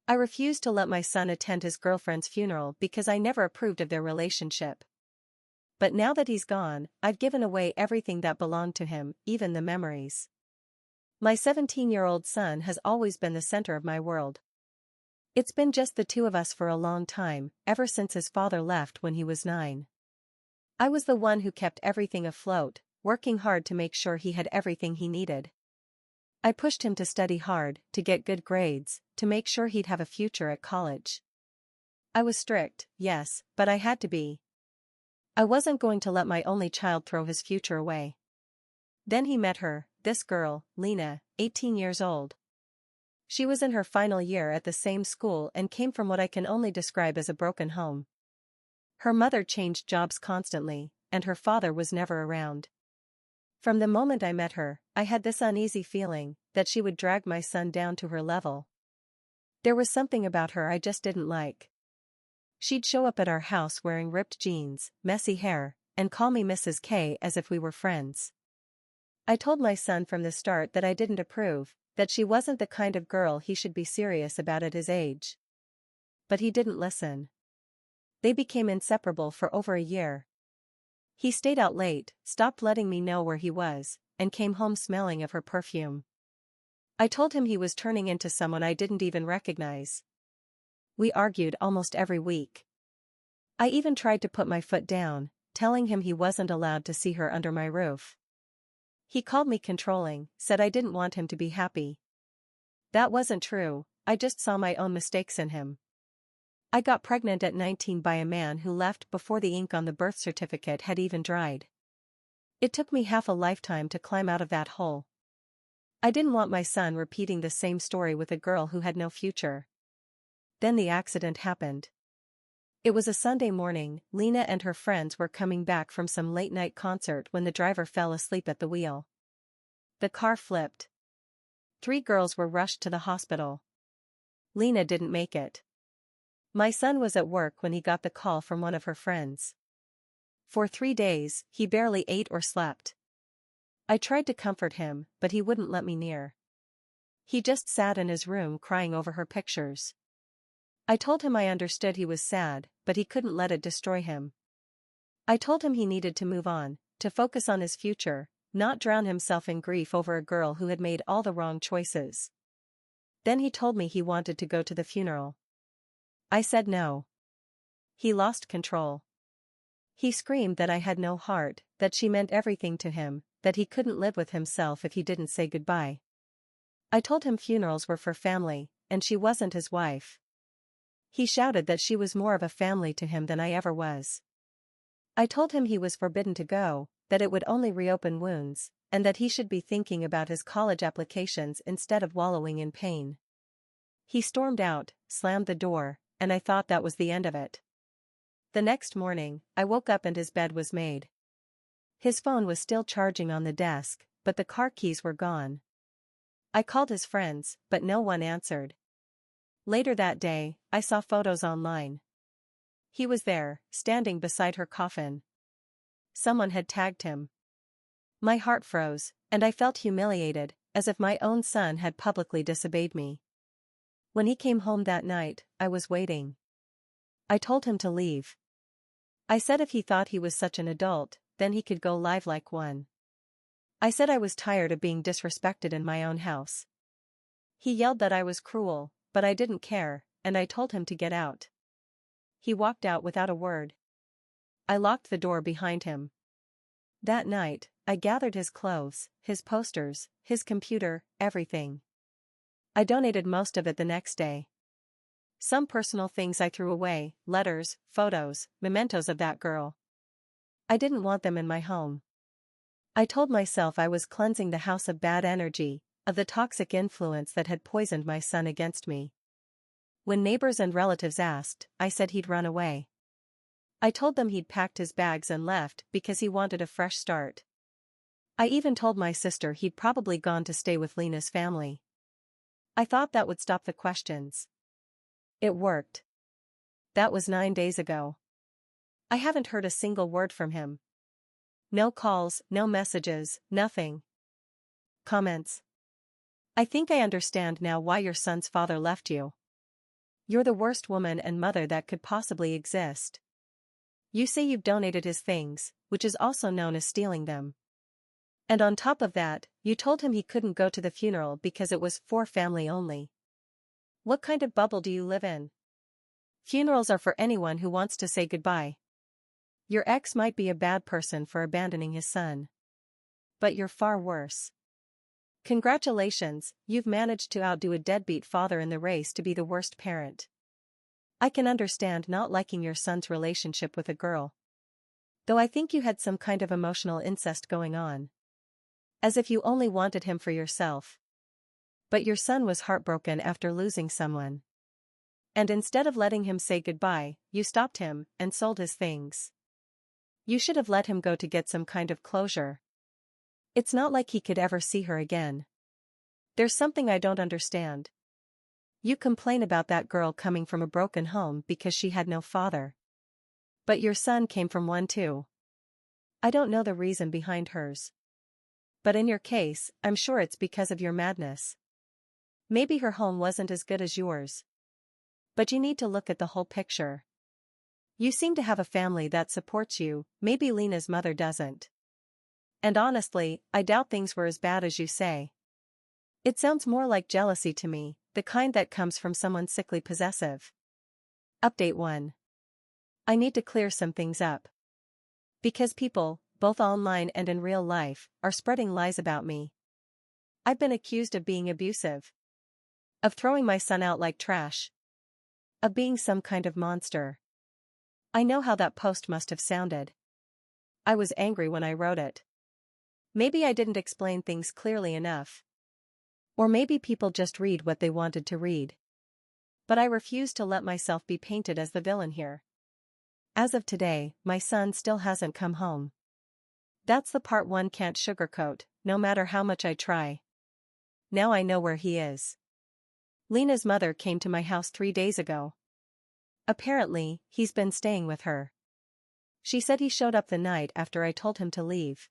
I refused to let my son attend his girlfriend's funeral because I never approved of their relationship. But now that he's gone, I've given away everything that belonged to him, even the memories. My 17-year-old son has always been the center of my world. It's been just the two of us for a long time, ever since his father left when he was 9. I was the one who kept everything afloat, working hard to make sure he had everything he needed. I pushed him to study hard, to get good grades, to make sure he'd have a future at college. I was strict, yes, but I had to be. I wasn't going to let my only child throw his future away. Then he met her, this girl, Lena, 18 years old. She was in her final year at the same school and came from what I can only describe as a broken home. Her mother changed jobs constantly, and her father was never around. From the moment I met her, I had this uneasy feeling that she would drag my son down to her level. There was something about her I just didn't like. She'd show up at our house wearing ripped jeans, messy hair, and call me Mrs. K as if we were friends. I told my son from the start that I didn't approve, that she wasn't the kind of girl he should be serious about at his age. But he didn't listen. They became inseparable for over a year. He stayed out late, stopped letting me know where he was, and came home smelling of her perfume. I told him he was turning into someone I didn't even recognize. We argued almost every week. I even tried to put my foot down, telling him he wasn't allowed to see her under my roof. He called me controlling, said I didn't want him to be happy. That wasn't true, I just saw my own mistakes in him. I got pregnant at 19 by a man who left before the ink on the birth certificate had even dried. It took me half a lifetime to climb out of that hole. I didn't want my son repeating the same story with a girl who had no future. Then the accident happened. It was a Sunday morning. Lena and her friends were coming back from some late-night concert when the driver fell asleep at the wheel. The car flipped. 3 girls were rushed to the hospital. Lena didn't make it. My son was at work when he got the call from one of her friends. For 3 days, he barely ate or slept. I tried to comfort him, but he wouldn't let me near. He just sat in his room crying over her pictures. I told him I understood he was sad, but he couldn't let it destroy him. I told him he needed to move on, to focus on his future, not drown himself in grief over a girl who had made all the wrong choices. Then he told me he wanted to go to the funeral. I said no. He lost control. He screamed that I had no heart, that she meant everything to him, that he couldn't live with himself if he didn't say goodbye. I told him funerals were for family, and she wasn't his wife. He shouted that she was more of a family to him than I ever was. I told him he was forbidden to go, that it would only reopen wounds, and that he should be thinking about his college applications instead of wallowing in pain. He stormed out, slammed the door, and I thought that was the end of it. The next morning, I woke up and his bed was made. His phone was still charging on the desk, but the car keys were gone. I called his friends, but no one answered. Later that day, I saw photos online. He was there, standing beside her coffin. Someone had tagged him. My heart froze, and I felt humiliated, as if my own son had publicly disobeyed me. When he came home that night, I was waiting. I told him to leave. I said if he thought he was such an adult, then he could go live like one. I said I was tired of being disrespected in my own house. He yelled that I was cruel, but I didn't care, and I told him to get out. He walked out without a word. I locked the door behind him. That night, I gathered his clothes, his posters, his computer, everything. I donated most of it the next day. Some personal things I threw away, letters, photos, mementos of that girl. I didn't want them in my home. I told myself I was cleansing the house of bad energy, of the toxic influence that had poisoned my son against me. When neighbors and relatives asked, I said he'd run away. I told them he'd packed his bags and left because he wanted a fresh start. I even told my sister he'd probably gone to stay with Lena's family. I thought that would stop the questions. It worked. That was 9 days ago. I haven't heard a single word from him. No calls, no messages, nothing. Comments. I think I understand now why your son's father left you. You're the worst woman and mother that could possibly exist. You say you've donated his things, which is also known as stealing them. And on top of that, you told him he couldn't go to the funeral because it was for family only. What kind of bubble do you live in? Funerals are for anyone who wants to say goodbye. Your ex might be a bad person for abandoning his son. But you're far worse. Congratulations, you've managed to outdo a deadbeat father in the race to be the worst parent. I can understand not liking your son's relationship with a girl. Though I think you had some kind of emotional incest going on. As if you only wanted him for yourself. But your son was heartbroken after losing someone. And instead of letting him say goodbye, you stopped him and sold his things. You should have let him go to get some kind of closure. It's not like he could ever see her again. There's something I don't understand. You complain about that girl coming from a broken home because she had no father. But your son came from one too. I don't know the reason behind hers. But in your case, I'm sure it's because of your madness. Maybe her home wasn't as good as yours. But you need to look at the whole picture. You seem to have a family that supports you, maybe Lena's mother doesn't. And honestly, I doubt things were as bad as you say. It sounds more like jealousy to me, the kind that comes from someone sickly possessive. Update 1. I need to clear some things up. Because people, both online and in real life, are spreading lies about me. I've been accused of being abusive. Of throwing my son out like trash. Of being some kind of monster. I know how that post must have sounded. I was angry when I wrote it. Maybe I didn't explain things clearly enough. Or maybe people just read what they wanted to read. But I refuse to let myself be painted as the villain here. As of today, my son still hasn't come home. That's the part one can't sugarcoat, no matter how much I try. Now I know where he is. Lena's mother came to my house 3 days ago. Apparently, he's been staying with her. She said he showed up the night after I told him to leave.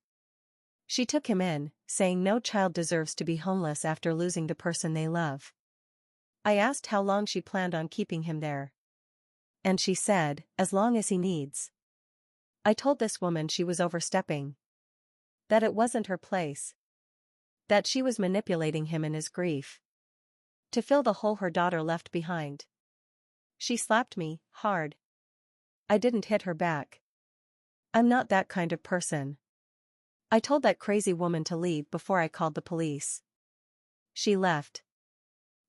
She took him in, saying no child deserves to be homeless after losing the person they love. I asked how long she planned on keeping him there. And she said, as long as he needs. I told this woman she was overstepping. That it wasn't her place. That she was manipulating him in his grief. To fill the hole her daughter left behind. She slapped me, hard. I didn't hit her back. I'm not that kind of person. I told that crazy woman to leave before I called the police. She left.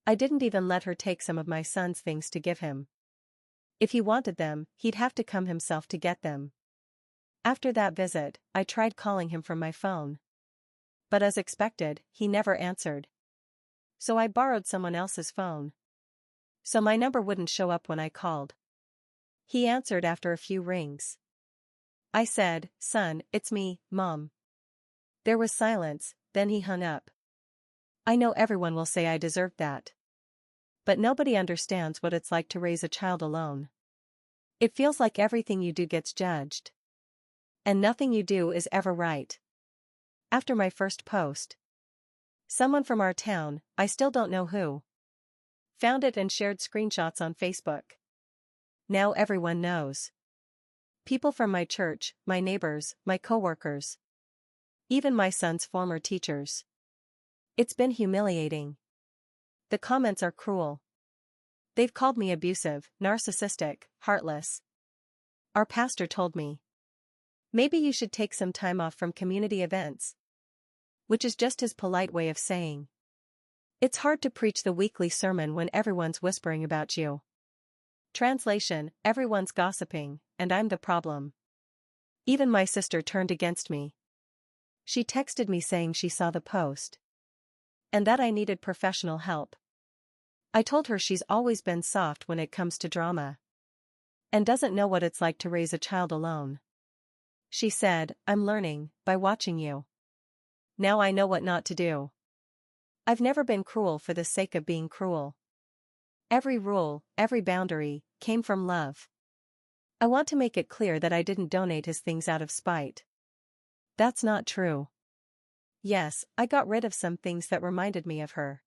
I didn't even let her take some of my son's things to give him. If he wanted them, he'd have to come himself to get them. After that visit, I tried calling him from my phone. But as expected, he never answered. So I borrowed someone else's phone. So my number wouldn't show up when I called. He answered after a few rings. I said, "Son, it's me, Mom." There was silence, then he hung up. I know everyone will say I deserved that. But nobody understands what it's like to raise a child alone. It feels like everything you do gets judged. And nothing you do is ever right. After my first post, someone from our town, I still don't know who, found it and shared screenshots on Facebook. Now everyone knows. People from my church, my neighbors, my coworkers. Even my son's former teachers. It's been humiliating. The comments are cruel. They've called me abusive, narcissistic, heartless. Our pastor told me. Maybe you should take some time off from community events. Which is just his polite way of saying. It's hard to preach the weekly sermon when everyone's whispering about you. Translation, everyone's gossiping, and I'm the problem. Even my sister turned against me. She texted me saying she saw the post. And that I needed professional help. I told her she's always been soft when it comes to drama. And doesn't know what it's like to raise a child alone. She said, I'm learning, by watching you. Now I know what not to do. I've never been cruel for the sake of being cruel. Every rule, every boundary, came from love. I want to make it clear that I didn't donate his things out of spite. That's not true. Yes, I got rid of some things that reminded me of her.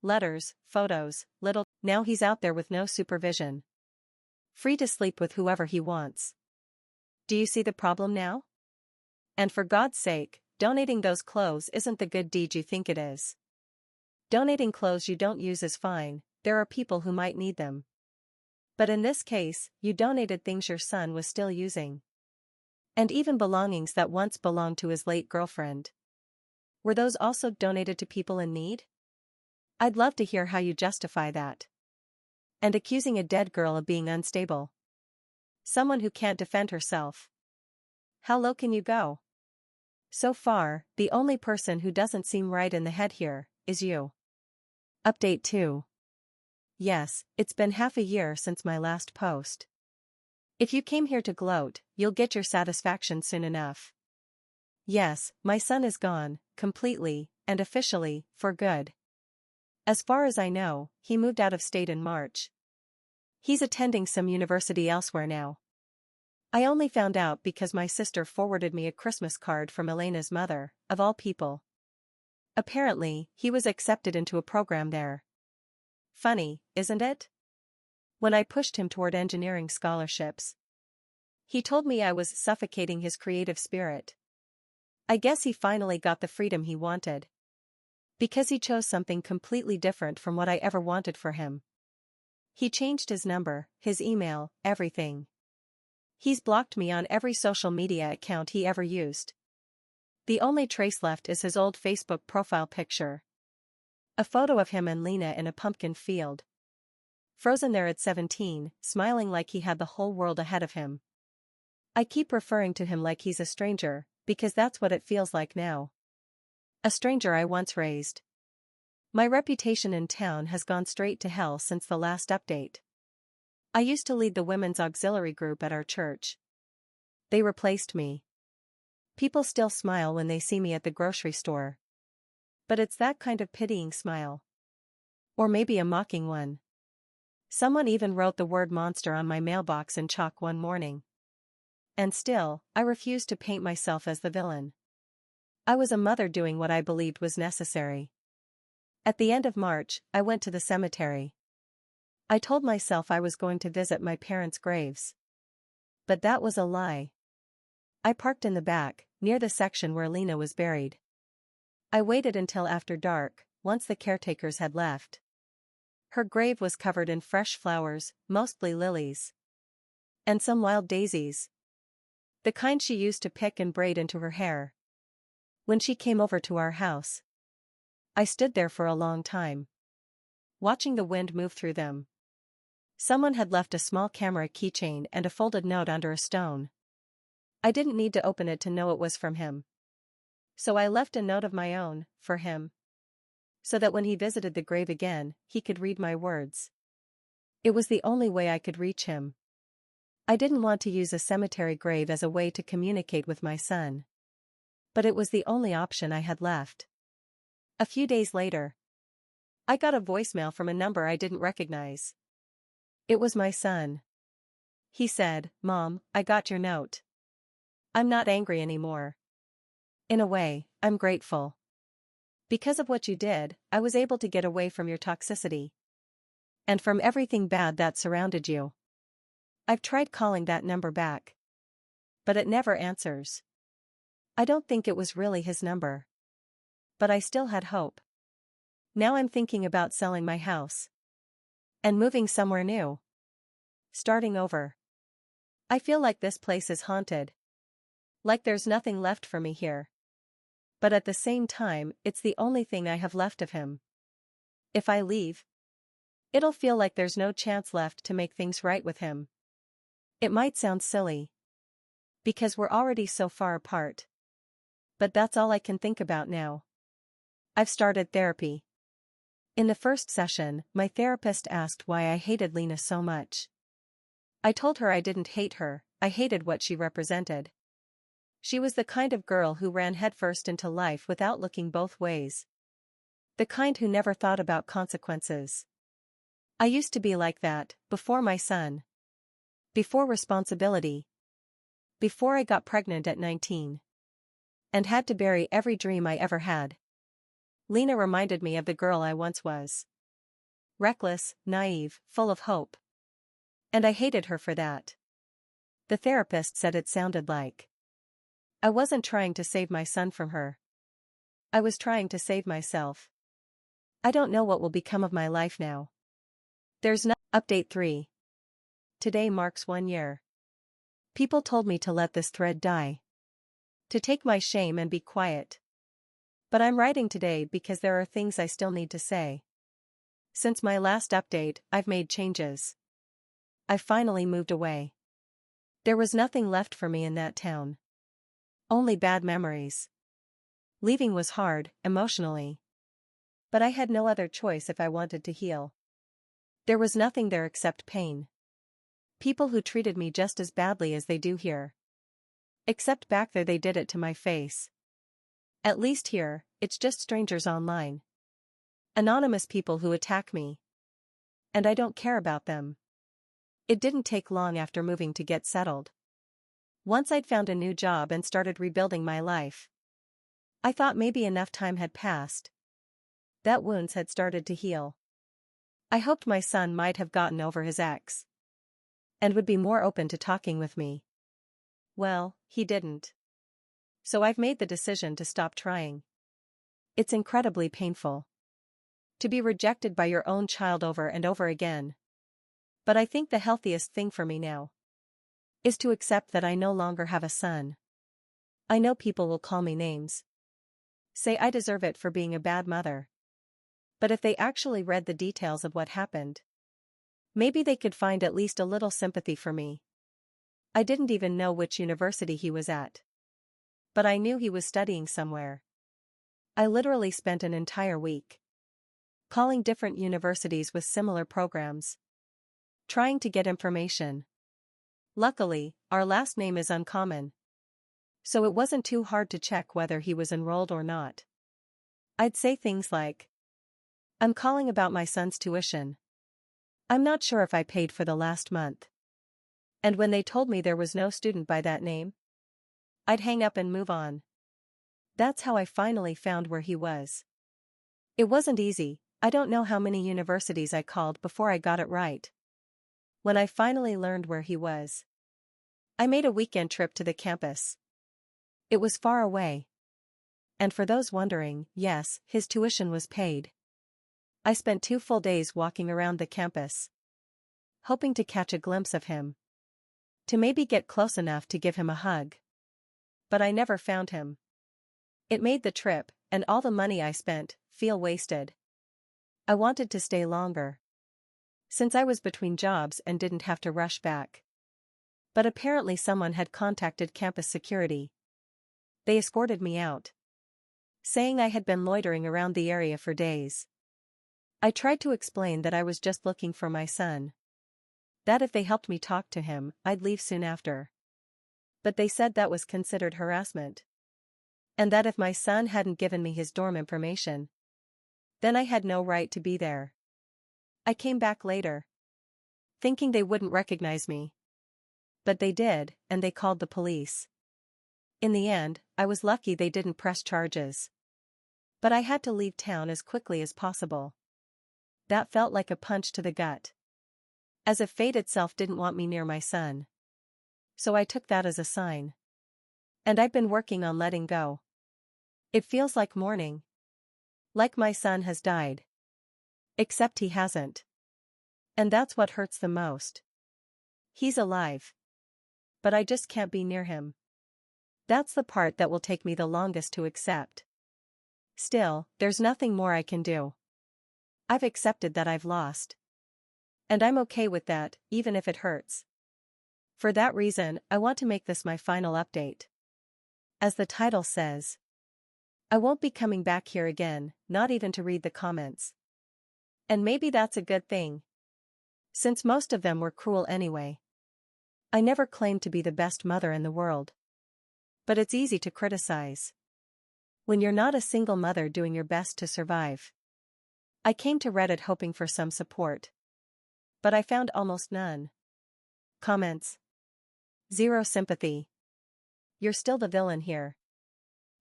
letters, photos, little. Now he's out there with no supervision. Free to sleep with whoever he wants. Do you see the problem now? And for God's sake, donating those clothes isn't the good deed you think it is. Donating clothes you don't use is fine, there are people who might need them. But in this case, you donated things your son was still using. And even belongings that once belonged to his late girlfriend. Were those also donated to people in need? I'd love to hear how you justify that. And accusing a dead girl of being unstable. Someone who can't defend herself. How low can you go? So far, the only person who doesn't seem right in the head here is you. Update 2. Yes, it's been half a year since my last post. If you came here to gloat, you'll get your satisfaction soon enough. Yes, my son is gone, completely, and officially, for good. As far as I know, he moved out of state in March. He's attending some university elsewhere now. I only found out because my sister forwarded me a Christmas card from Elena's mother, of all people. Apparently, he was accepted into a program there. Funny, isn't it? When I pushed him toward engineering scholarships, he told me I was suffocating his creative spirit. I guess he finally got the freedom he wanted. Because he chose something completely different from what I ever wanted for him. He changed his number, his email, everything. He's blocked me on every social media account he ever used. The only trace left is his old Facebook profile picture. A photo of him and Lena in a pumpkin field. Frozen there at 17, smiling like he had the whole world ahead of him. I keep referring to him like he's a stranger, because that's what it feels like now. A stranger I once raised. My reputation in town has gone straight to hell since the last update. I used to lead the women's auxiliary group at our church. They replaced me. People still smile when they see me at the grocery store. But it's that kind of pitying smile. Or maybe a mocking one. Someone even wrote the word monster on my mailbox in chalk one morning. And still, I refused to paint myself as the villain. I was a mother doing what I believed was necessary. At the end of March, I went to the cemetery. I told myself I was going to visit my parents' graves. But that was a lie. I parked in the back, near the section where Lena was buried. I waited until after dark, once the caretakers had left. Her grave was covered in fresh flowers, mostly lilies. And some wild daisies. The kind she used to pick and braid into her hair. When she came over to our house, I stood there for a long time, watching the wind move through them. Someone had left a small camera keychain and a folded note under a stone. I didn't need to open it to know it was from him. So I left a note of my own, for him. So that when he visited the grave again, he could read my words. It was the only way I could reach him. I didn't want to use a cemetery grave as a way to communicate with my son. But it was the only option I had left. A few days later, I got a voicemail from a number I didn't recognize. It was my son. He said, "Mom, I got your note. I'm not angry anymore. In a way, I'm grateful. Because of what you did, I was able to get away from your toxicity. And from everything bad that surrounded you. I've tried calling that number back. But it never answers. I don't think it was really his number. But I still had hope. Now I'm thinking about selling my house. And moving somewhere new. Starting over. I feel like this place is haunted. Like there's nothing left for me here. But at the same time, it's the only thing I have left of him. If I leave, it'll feel like there's no chance left to make things right with him. It might sound silly. Because we're already so far apart. But that's all I can think about now. I've started therapy. In the first session, my therapist asked why I hated Lena so much. I told her I didn't hate her, I hated what she represented. She was the kind of girl who ran headfirst into life without looking both ways. The kind who never thought about consequences. I used to be like that, before my son. Before responsibility. Before I got pregnant at 19. And had to bury every dream I ever had. Lena reminded me of the girl I once was. Reckless, naive, full of hope. And I hated her for that. The therapist said it sounded like I wasn't trying to save my son from her. I was trying to save myself. I don't know what will become of my life now. There's no update 3. Today marks 1 year. People told me to let this thread die. To take my shame and be quiet. But I'm writing today because there are things I still need to say. Since my last update, I've made changes. I finally moved away. There was nothing left for me in that town. Only bad memories. Leaving was hard, emotionally. But I had no other choice if I wanted to heal. There was nothing there except pain. People who treated me just as badly as they do here. Except back there they did it to my face. At least here, it's just strangers online. Anonymous people who attack me. And I don't care about them. It didn't take long after moving to get settled. Once I'd found a new job and started rebuilding my life. I thought maybe enough time had passed. That wounds had started to heal. I hoped my son might have gotten over his ex. And would be more open to talking with me. Well, he didn't. So I've made the decision to stop trying. It's incredibly painful. To be rejected by your own child over and over again. But I think the healthiest thing for me now is to accept that I no longer have a son. I know people will call me names. Say I deserve it for being a bad mother. But if they actually read the details of what happened, maybe they could find at least a little sympathy for me. I didn't even know which university he was at. But I knew he was studying somewhere. I literally spent an entire week calling different universities with similar programs, trying to get information. Luckily, our last name is uncommon. So it wasn't too hard to check whether he was enrolled or not. I'd say things like, I'm calling about my son's tuition. I'm not sure if I paid for the last month. And when they told me there was no student by that name, I'd hang up and move on. That's how I finally found where he was. It wasn't easy. I don't know how many universities I called before I got it right. When I finally learned where he was, I made a weekend trip to the campus. It was far away. And for those wondering, yes, his tuition was paid. I spent 2 full days walking around the campus, hoping to catch a glimpse of him. To maybe get close enough to give him a hug. But I never found him. It made the trip, and all the money I spent, feel wasted. I wanted to stay longer, since I was between jobs and didn't have to rush back. But apparently someone had contacted campus security. They escorted me out, saying I had been loitering around the area for days. I tried to explain that I was just looking for my son. That if they helped me talk to him, I'd leave soon after. But they said that was considered harassment. And that if my son hadn't given me his dorm information, then I had no right to be there. I came back later, thinking they wouldn't recognize me. But they did, and they called the police. In the end, I was lucky they didn't press charges. But I had to leave town as quickly as possible. That felt like a punch to the gut. As if fate itself didn't want me near my son. So I took that as a sign. And I've been working on letting go. It feels like mourning. Like my son has died. Except he hasn't. And that's what hurts the most. He's alive. But I just can't be near him. That's the part that will take me the longest to accept. Still, there's nothing more I can do. I've accepted that I've lost. And I'm okay with that, even if it hurts. For that reason, I want to make this my final update. As the title says, I won't be coming back here again, not even to read the comments. And maybe that's a good thing. Since most of them were cruel anyway. I never claimed to be the best mother in the world. But it's easy to criticize when you're not a single mother doing your best to survive. I came to Reddit hoping for some support. But I found almost none. Comments. Zero sympathy. You're still the villain here.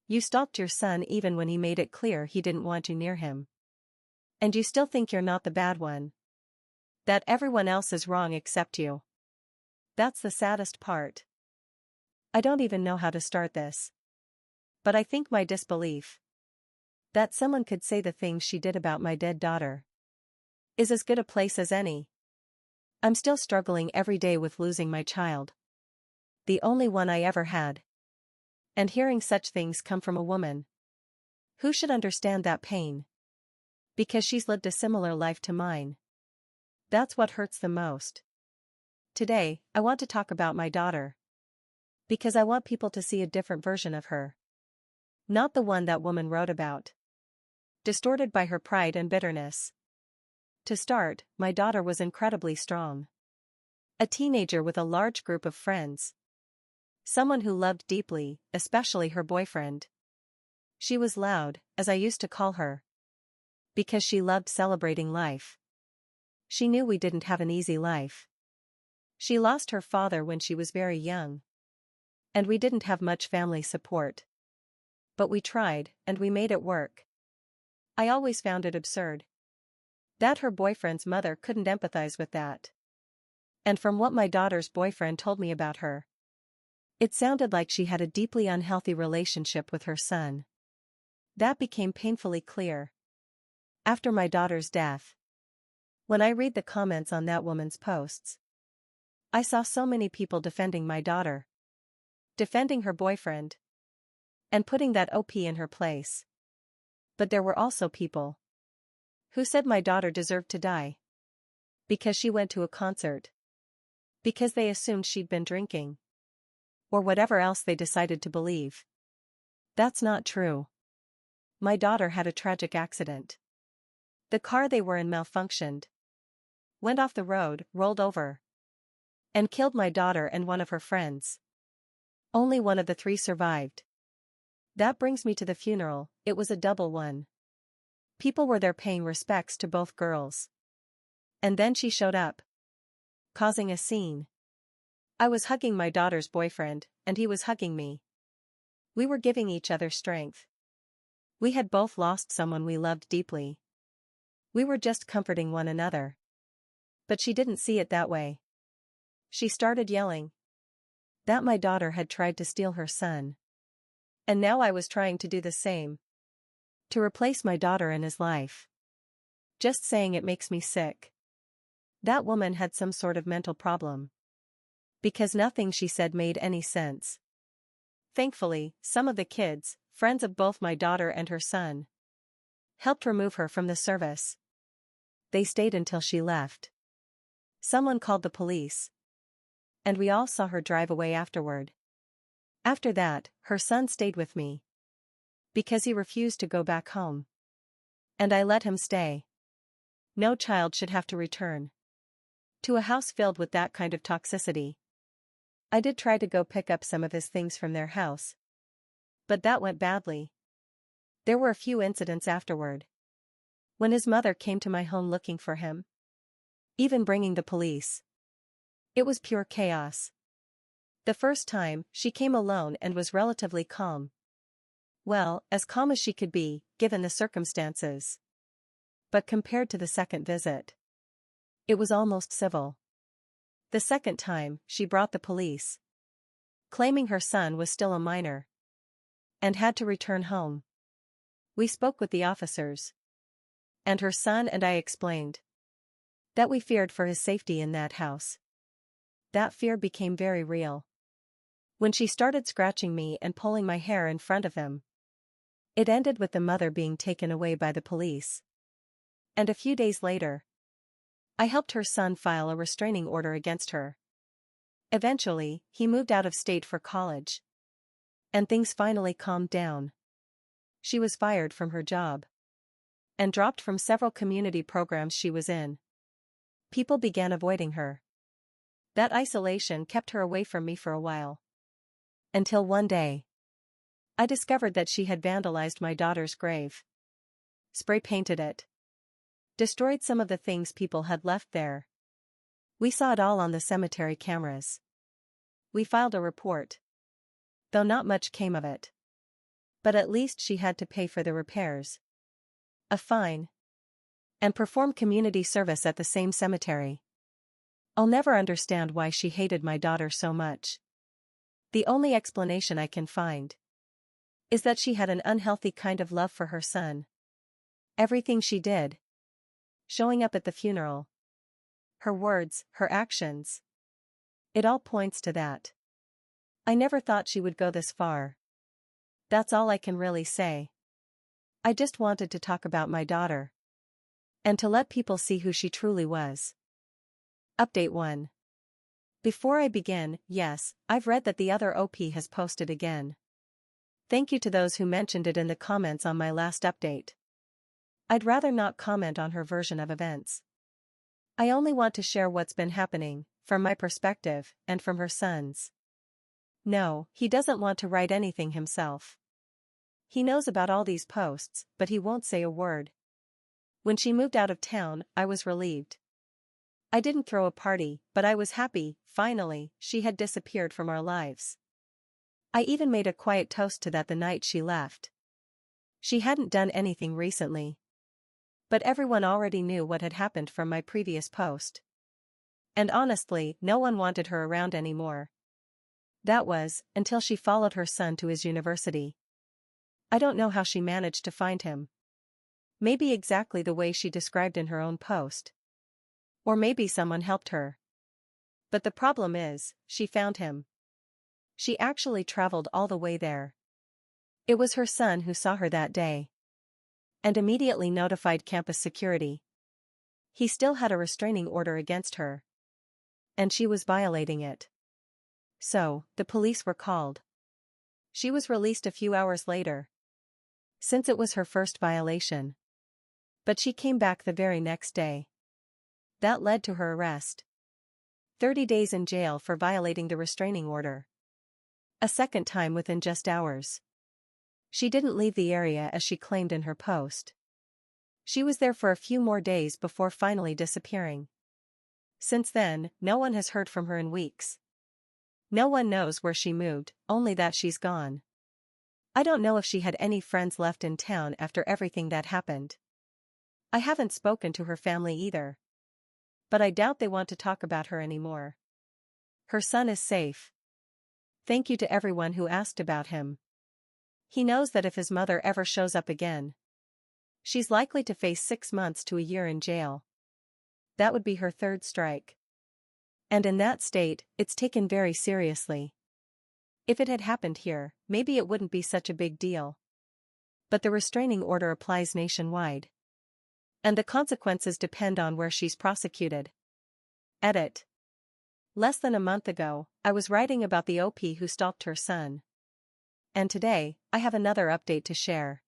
You stalked your son even when he made it clear he didn't want you near him. And you still think you're not the bad one. That everyone else is wrong except you. That's the saddest part. I don't even know how to start this. But I think my disbelief that someone could say the things she did about my dead daughter is as good a place as any. I'm still struggling every day with losing my child. The only one I ever had. And hearing such things come from a woman who should understand that pain. Because she's lived a similar life to mine. That's what hurts the most. Today, I want to talk about my daughter. Because I want people to see a different version of her. Not the one that woman wrote about. Distorted by her pride and bitterness. To start, my daughter was incredibly strong. A teenager with a large group of friends. Someone who loved deeply, especially her boyfriend. She was loud, as I used to call her. Because she loved celebrating life. She knew we didn't have an easy life. She lost her father when she was very young. And we didn't have much family support. But we tried, and we made it work. I always found it absurd that her boyfriend's mother couldn't empathize with that. And from what my daughter's boyfriend told me about her, it sounded like she had a deeply unhealthy relationship with her son. That became painfully clear after my daughter's death. When I read the comments on that woman's posts, I saw so many people defending my daughter, defending her boyfriend, and putting that OP in her place. But there were also people who said my daughter deserved to die because she went to a concert, because they assumed she'd been drinking, or whatever else they decided to believe. That's not true. My daughter had a tragic accident. The car they were in malfunctioned, went off the road, rolled over, and killed my daughter and one of her friends. Only one of the three survived. That brings me to the funeral. It was a double one. People were there paying respects to both girls. And then she showed up, causing a scene. I was hugging my daughter's boyfriend, and he was hugging me. We were giving each other strength. We had both lost someone we loved deeply. We were just comforting one another. But she didn't see it that way. She started yelling that my daughter had tried to steal her son. And now I was trying to do the same. To replace my daughter in his life. Just saying it makes me sick. That woman had some sort of mental problem. Because nothing she said made any sense. Thankfully, some of the kids, friends of both my daughter and her son, helped remove her from the service. They stayed until she left. Someone called the police. And we all saw her drive away afterward. After that, her son stayed with me. Because he refused to go back home. And I let him stay. No child should have to return to a house filled with that kind of toxicity. I did try to go pick up some of his things from their house. But that went badly. There were a few incidents afterward. When his mother came to my home looking for him. Even bringing the police. It was pure chaos. The first time, she came alone and was relatively calm. Well, as calm as she could be, given the circumstances. But compared to the second visit, it was almost civil. The second time, she brought the police, claiming her son was still a minor and had to return home. We spoke with the officers, and her son and I explained that we feared for his safety in that house. That fear became very real when she started scratching me and pulling my hair in front of him. It ended with the mother being taken away by the police. And a few days later, I helped her son file a restraining order against her. Eventually, he moved out of state for college. And things finally calmed down. She was fired from her job. And dropped from several community programs she was in. People began avoiding her. That isolation kept her away from me for a while. Until one day, I discovered that she had vandalized my daughter's grave. Spray painted it. Destroyed some of the things people had left there. We saw it all on the cemetery cameras. We filed a report. Though not much came of it. But at least she had to pay for the repairs. A fine. and perform community service at the same cemetery. I'll never understand why she hated my daughter so much. The only explanation I can find is that she had an unhealthy kind of love for her son. Everything she did, showing up at the funeral, her words, her actions, it all points to that. I never thought she would go this far. That's all I can really say. I just wanted to talk about my daughter. And to let people see who she truly was. Update 1. Before I begin, yes, I've read that the other OP has posted again. Thank you to those who mentioned it in the comments on my last update. I'd rather not comment on her version of events. I only want to share what's been happening, from my perspective, and from her son's. No, he doesn't want to write anything himself. He knows about all these posts, but he won't say a word. When she moved out of town, I was relieved. I didn't throw a party, but I was happy, finally, she had disappeared from our lives. I even made a quiet toast to that the night she left. She hadn't done anything recently. But everyone already knew what had happened from my previous post. And honestly, no one wanted her around anymore. That was, until she followed her son to his university. I don't know how she managed to find him. Maybe exactly the way she described in her own post. Or maybe someone helped her. But the problem is, she found him. She actually traveled all the way there. It was her son who saw her that day. And immediately notified campus security. He still had a restraining order against her. And she was violating it. So, the police were called. She was released a few hours later. Since it was her first violation. But she came back the very next day. That led to her arrest. 30 days in jail for violating the restraining order. A second time within just hours. She didn't leave the area as she claimed in her post. She was there for a few more days before finally disappearing. Since then, no one has heard from her in weeks. No one knows where she moved, only that she's gone. I don't know if she had any friends left in town after everything that happened. I haven't spoken to her family either. But I doubt they want to talk about her anymore. Her son is safe. Thank you to everyone who asked about him. He knows that if his mother ever shows up again, she's likely to face 6 months to a year in jail. That would be her third strike. And in that state, it's taken very seriously. If it had happened here, maybe it wouldn't be such a big deal. But the restraining order applies nationwide. And the consequences depend on where she's prosecuted. Edit. Less than a month ago, I was writing about the OP who stalked her son. And today, I have another update to share.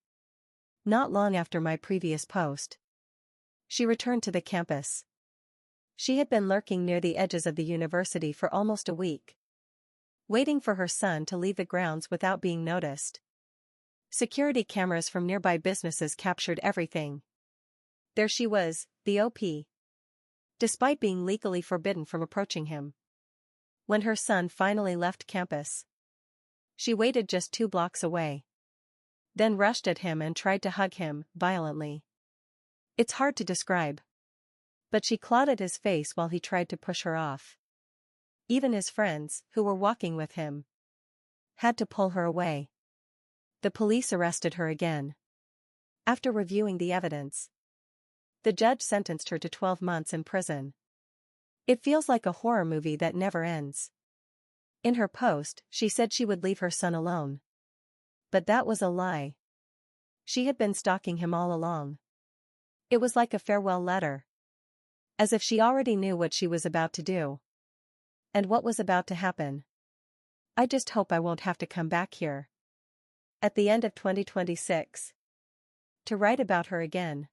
Not long after my previous post, she returned to the campus. She had been lurking near the edges of the university for almost a week, waiting for her son to leave the grounds without being noticed. Security cameras from nearby businesses captured everything. There she was, the OP. Despite being legally forbidden from approaching him. When her son finally left campus, she waited just 2 blocks away. Then rushed at him and tried to hug him, violently. It's hard to describe. But she clawed at his face while he tried to push her off. Even his friends, who were walking with him, had to pull her away. The police arrested her again. After reviewing the evidence, the judge sentenced her to 12 months in prison. It feels like a horror movie that never ends. In her post, she said she would leave her son alone. But that was a lie. She had been stalking him all along. It was like a farewell letter. As if she already knew what she was about to do. And what was about to happen. I just hope I won't have to come back here. At the end of 2026. To write about her again.